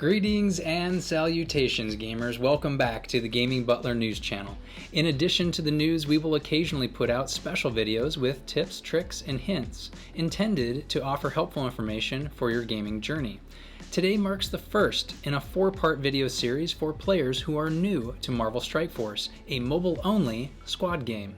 Greetings and salutations, gamers. Welcome back to the Gaming Butler news channel. In addition to the news, we will occasionally put out special videos with tips, tricks, and hints intended to offer helpful information for your gaming journey. Today marks the first in a 4-part video series for players who are new to Marvel Strike Force, a mobile-only squad game.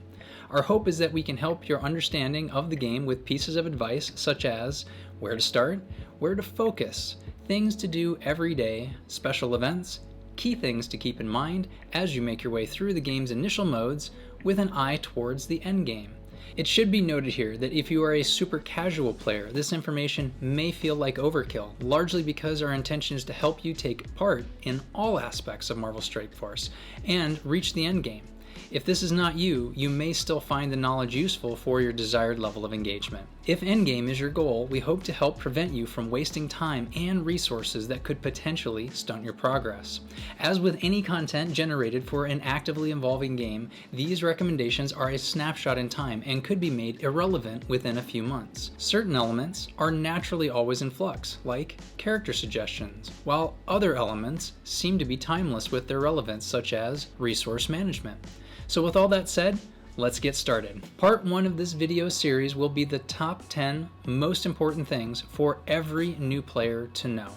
Our hope is that we can help your understanding of the game with pieces of advice such as where to start, where to focus, things to do every day, special events, key things to keep in mind as you make your way through the game's initial modes with an eye towards the end game. It should be noted here that if you are a super casual player, this information may feel like overkill, largely because our intention is to help you take part in all aspects of Marvel Strike Force and reach the end game. If this is not you, you may still find the knowledge useful for your desired level of engagement. If endgame is your goal, we hope to help prevent you from wasting time and resources that could potentially stunt your progress. As with any content generated for an actively evolving game, these recommendations are a snapshot in time and could be made irrelevant within a few months. Certain elements are naturally always in flux, like character suggestions, while other elements seem to be timeless with their relevance, such as resource management. So with all that said, let's get started. Part 1 of this video series will be the top 10 most important things for every new player to know.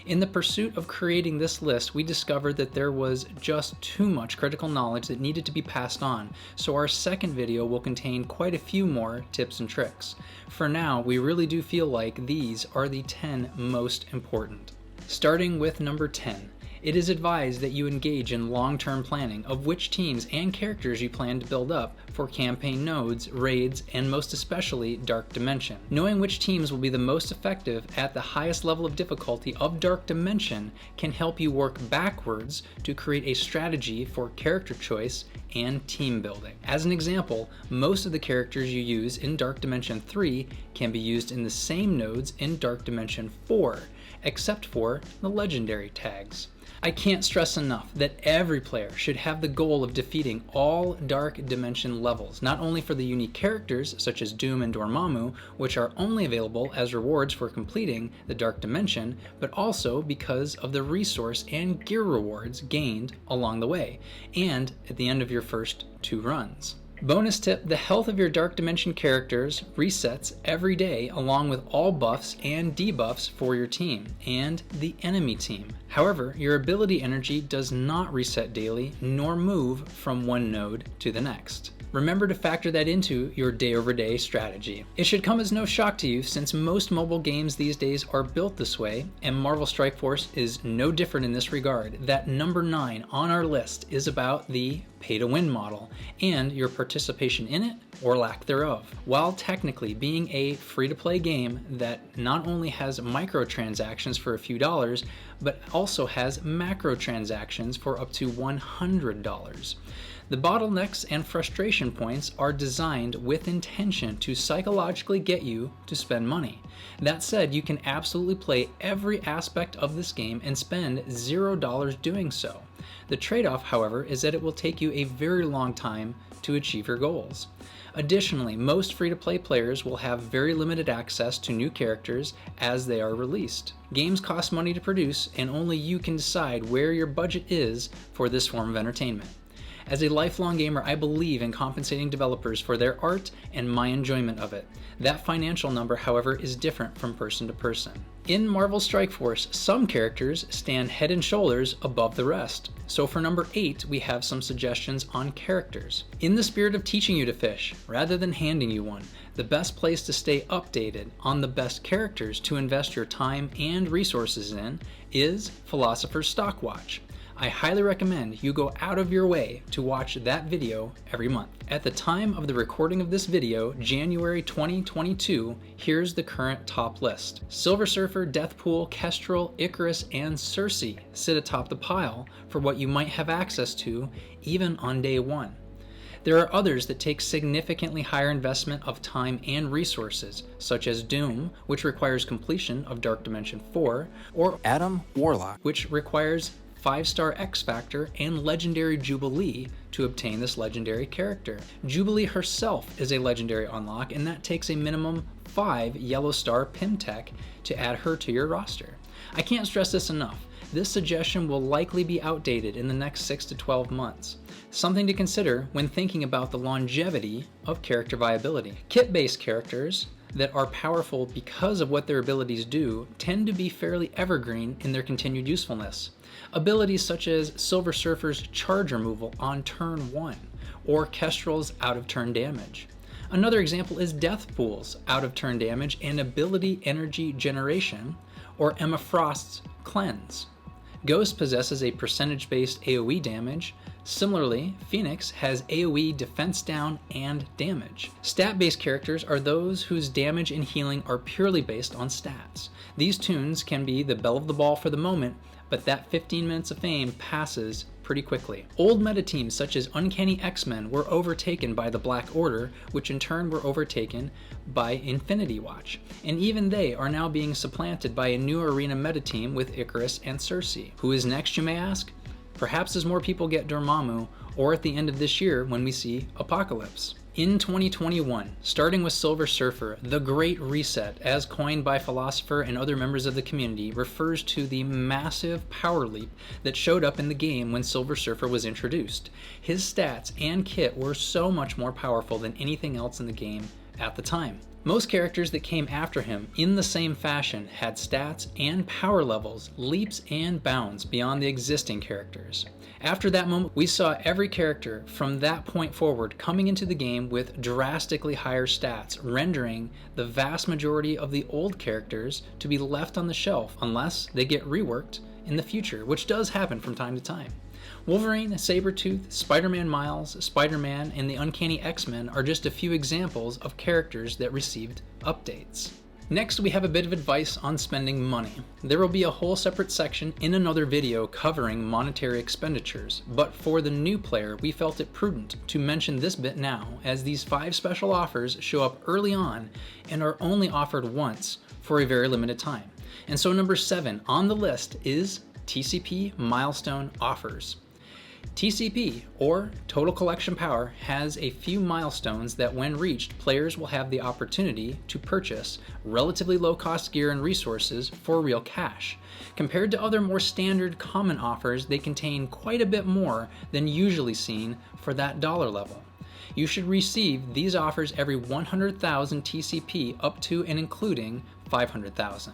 In the pursuit of creating this list, we discovered that there was just too much critical knowledge that needed to be passed on, so our second video will contain quite a few more tips and tricks. For now, we really do feel like these are the 10 most important. Starting with number 10. It is advised that you engage in long-term planning of which teams and characters you plan to build up for campaign nodes, raids, and most especially Dark Dimension. Knowing which teams will be the most effective at the highest level of difficulty of Dark Dimension can help you work backwards to create a strategy for character choice and team building. As an example, most of the characters you use in Dark Dimension 3 can be used in the same nodes in Dark Dimension 4, except for the legendary tags. I can't stress enough that every player should have the goal of defeating all Dark Dimension levels, not only for the unique characters such as Doom and Dormammu, which are only available as rewards for completing the Dark Dimension, but also because of the resource and gear rewards gained along the way, and at the end of your first 2 runs. Bonus tip, the health of your Dark Dimension characters resets every day along with all buffs and debuffs for your team and the enemy team. However, your ability energy does not reset daily nor move from one node to the next. Remember to factor that into your day-over-day strategy. It should come as no shock to you since most mobile games these days are built this way, and Marvel Strike Force is no different in this regard, that number 9 on our list is about the pay-to-win model and your participation in it or lack thereof. While technically being a free-to-play game that not only has microtransactions for a few dollars, but also has macrotransactions for up to $100. The bottlenecks and frustration points are designed with intention to psychologically get you to spend money. That said, you can absolutely play every aspect of this game and spend $0 doing so. The trade-off, however, is that it will take you a very long time to achieve your goals. Additionally, most free-to-play players will have very limited access to new characters as they are released. Games cost money to produce, and only you can decide where your budget is for this form of entertainment. As a lifelong gamer, I believe in compensating developers for their art and my enjoyment of it. That financial number, however, is different from person to person. In Marvel Strike Force, some characters stand head and shoulders above the rest. So for number 8, we have some suggestions on characters. In the spirit of teaching you to fish, rather than handing you one, the best place to stay updated on the best characters to invest your time and resources in is Philosopher's Stockwatch. I highly recommend you go out of your way to watch that video every month. At the time of the recording of this video, January 2022, here's the current top list. Silver Surfer, Deathpool, Kestrel, Icarus, and Cersei sit atop the pile for what you might have access to even on day 1. There are others that take significantly higher investment of time and resources, such as Doom, which requires completion of Dark Dimension 4, or Adam Warlock, which requires 5-star X Factor and Legendary Jubilee to obtain this legendary character. Jubilee herself is a legendary unlock, and that takes a minimum 5 yellow star Pim Tech to add her to your roster. I can't stress this enough. this suggestion will likely be outdated in the next 6 to 12 months. Something to consider when thinking about the longevity of character viability. Kit-based characters that are powerful because of what their abilities do tend to be fairly evergreen in their continued usefulness. Abilities such as Silver Surfer's charge removal on turn 1, or Kestrel's out-of-turn damage. Another example is Deathpool's out-of-turn damage and ability energy generation, or Emma Frost's cleanse. Ghost possesses a percentage-based AoE damage. Similarly, Phoenix has AoE defense down and damage. Stat-based characters are those whose damage and healing are purely based on stats. These tunes can be the belle of the ball for the moment, but that 15 minutes of fame passes pretty quickly. Old meta teams such as Uncanny X-Men were overtaken by the Black Order, which in turn were overtaken by Infinity Watch. And even they are now being supplanted by a new arena meta team with Icarus and Cersei. Who is next, you may ask? Perhaps as more people get Dormammu, or at the end of this year when we see Apocalypse. In 2021, starting with Silver Surfer, the Great Reset, as coined by Philosopher and other members of the community, refers to the massive power leap that showed up in the game when Silver Surfer was introduced. His stats and kit were so much more powerful than anything else in the game at the time. Most characters that came after him in the same fashion had stats and power levels, leaps and bounds beyond the existing characters. After that moment, we saw every character from that point forward coming into the game with drastically higher stats, rendering the vast majority of the old characters to be left on the shelf unless they get reworked in the future, which does happen from time to time. Wolverine, Sabretooth, Spider-Man Miles, Spider-Man, and the Uncanny X-Men are just a few examples of characters that received updates. Next, we have a bit of advice on spending money. There will be a whole separate section in another video covering monetary expenditures, but for the new player, we felt it prudent to mention this bit now, as these 5 special offers show up early on and are only offered once for a very limited time. And so number 7 on the list is TCP milestone offers. TCP, or Total Collection Power, has a few milestones that when reached, players will have the opportunity to purchase relatively low-cost gear and resources for real cash. Compared to other more standard common offers, they contain quite a bit more than usually seen for that dollar level. You should receive these offers every 100,000 TCP up to and including 500,000.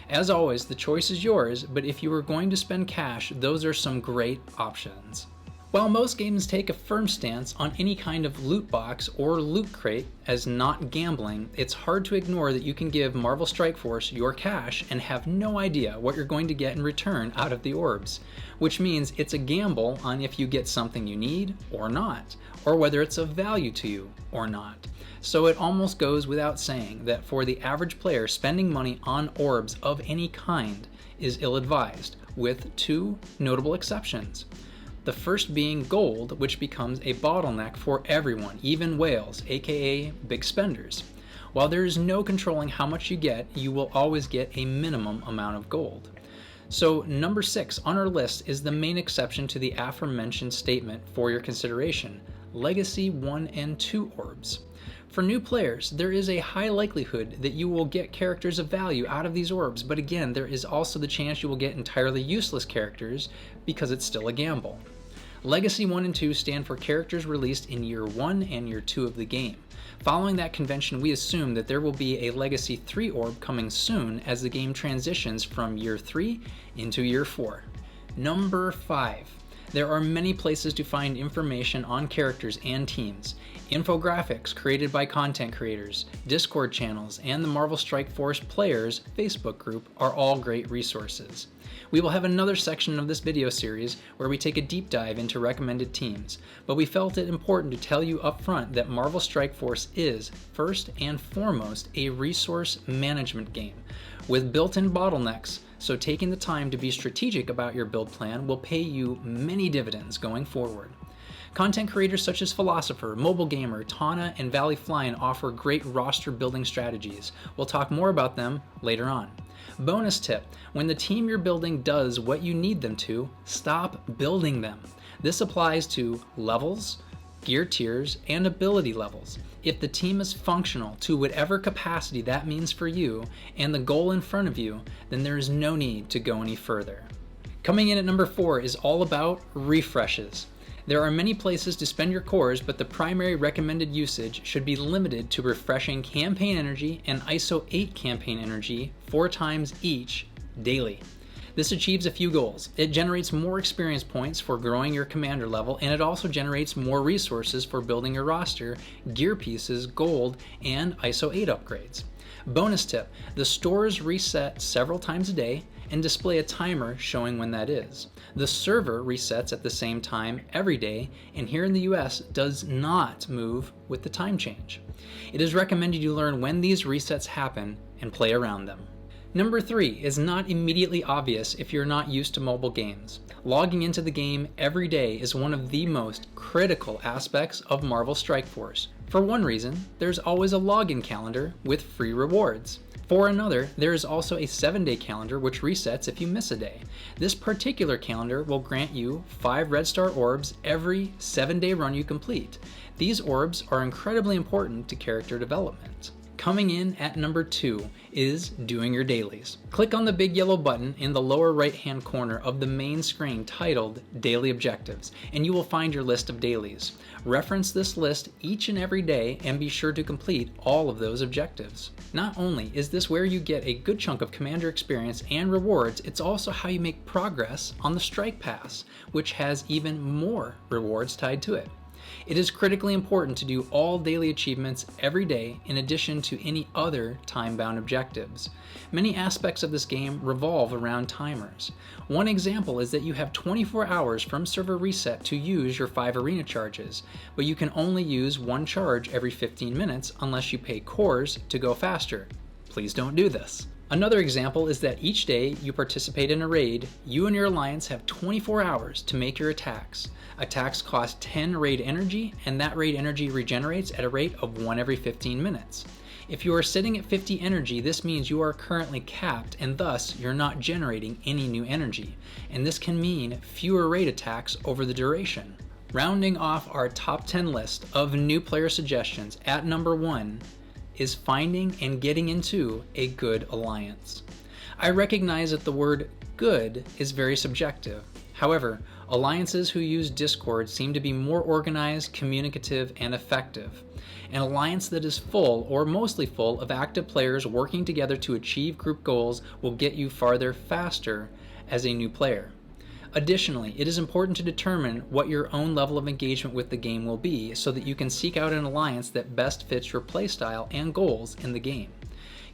As always, the choice is yours, but if you are going to spend cash, those are some great options. While most games take a firm stance on any kind of loot box or loot crate as not gambling, it's hard to ignore that you can give Marvel Strike Force your cash and have no idea what you're going to get in return out of the orbs, which means it's a gamble on if you get something you need or not, or whether it's of value to you or not. So it almost goes without saying that for the average player, spending money on orbs of any kind is ill-advised, with 2 notable exceptions. The first being gold, which becomes a bottleneck for everyone, even whales, aka big spenders. While there is no controlling how much you get, you will always get a minimum amount of gold. So number 6 on our list is the main exception to the aforementioned statement for your consideration: Legacy 1 and 2 orbs. For new players, there is a high likelihood that you will get characters of value out of these orbs, but again, there is also the chance you will get entirely useless characters because it's still a gamble. Legacy 1 and 2 stand for characters released in Year 1 and Year 2 of the game. Following that convention, we assume that there will be a Legacy 3 orb coming soon as the game transitions from Year 3 into Year 4. Number 5. There are many places to find information on characters and teams. Infographics created by content creators, Discord channels, and the Marvel Strike Force Players Facebook group are all great resources. We will have another section of this video series where we take a deep dive into recommended teams, but we felt it important to tell you up front that Marvel Strike Force is, first and foremost, a resource management game with built-in bottlenecks, so taking the time to be strategic about your build plan will pay you many dividends going forward. Content creators such as Philosopher, Mobile Gamer, Tana, and Valley Flying offer great roster building strategies. We'll talk more about them later on. Bonus tip: when the team you're building does what you need them to, stop building them. This applies to levels, gear tiers, and ability levels. If the team is functional to whatever capacity that means for you and the goal in front of you, then there is no need to go any further. Coming in at number 4 is all about refreshes. There are many places to spend your cores, but the primary recommended usage should be limited to refreshing campaign energy and ISO 8 campaign energy 4 times each daily. This achieves a few goals. It generates more experience points for growing your commander level, and it also generates more resources for building your roster, gear pieces, gold, and ISO 8 upgrades. Bonus tip, the stores reset several times a day and display a timer showing when that is. The server resets at the same time every day, and here in the US does not move with the time change. It is recommended you learn when these resets happen and play around them. Number 3 is not immediately obvious if you're not used to mobile games. Logging into the game every day is one of the most critical aspects of Marvel Strike Force. For one reason, there's always a login calendar with free rewards. For another, there is also a 7-day calendar which resets if you miss a day. This particular calendar will grant you 5 red star orbs every 7-day run you complete. These orbs are incredibly important to character development. Coming in at number 2 is doing your dailies. Click on the big yellow button in the lower right hand corner of the main screen titled Daily Objectives, and you will find your list of dailies. Reference this list each and every day and be sure to complete all of those objectives. Not only is this where you get a good chunk of commander experience and rewards, it's also how you make progress on the Strike Pass, which has even more rewards tied to it. It is critically important to do all daily achievements every day in addition to any other time-bound objectives. Many aspects of this game revolve around timers. One example is that you have 24 hours from server reset to use your 5 arena charges, but you can only use 1 charge every 15 minutes unless you pay cores to go faster. Please don't do this. Another example is that each day you participate in a raid, you and your alliance have 24 hours to make your attacks. Attacks cost 10 raid energy, and that raid energy regenerates at a rate of 1 every 15 minutes. If you are sitting at 50 energy, this means you are currently capped, and thus you're not generating any new energy. And this can mean fewer raid attacks over the duration. Rounding off our top 10 list of new player suggestions at number 1 is finding and getting into a good alliance. I recognize that the word good is very subjective. However, alliances who use Discord seem to be more organized, communicative, and effective. An alliance that is full, or mostly full, of active players working together to achieve group goals will get you farther faster as a new player. Additionally, it is important to determine what your own level of engagement with the game will be so that you can seek out an alliance that best fits your playstyle and goals in the game.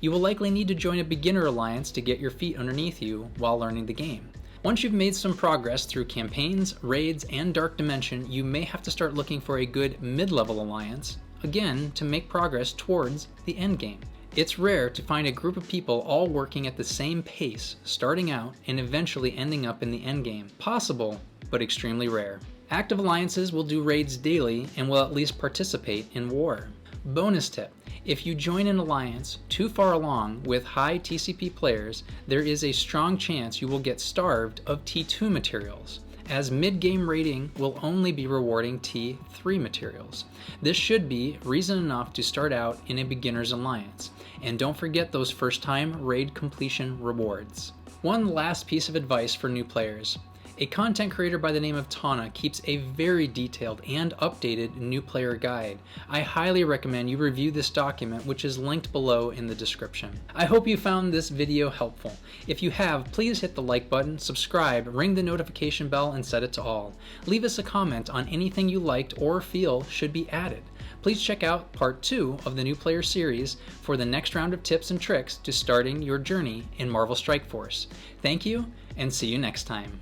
You will likely need to join a beginner alliance to get your feet underneath you while learning the game. Once you've made some progress through campaigns, raids, and Dark Dimension, you may have to start looking for a good mid-level alliance, again, to make progress towards the endgame. It's rare to find a group of people all working at the same pace, starting out and eventually ending up in the endgame. Possible, but extremely rare. Active alliances will do raids daily and will at least participate in war. Bonus tip, if you join an alliance too far along with high TCP players, there is a strong chance you will get starved of T2 materials, as mid-game raiding will only be rewarding T3 materials. This should be reason enough to start out in a beginner's alliance. And don't forget those first-time raid completion rewards. One last piece of advice for new players. A content creator by the name of Tana keeps a very detailed and updated new player guide. I highly recommend you review this document, which is linked below in the description. I hope you found this video helpful. If you have, please hit the like button, subscribe, ring the notification bell, and set it to all. Leave us a comment on anything you liked or feel should be added. Please check out part 2 of the new player series for the next round of tips and tricks to starting your journey in Marvel Strike Force. Thank you, and see you next time.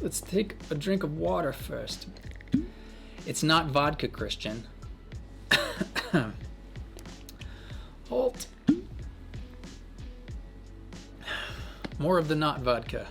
Let's take a drink of water first. It's not vodka, Christian. Halt. More of the not vodka.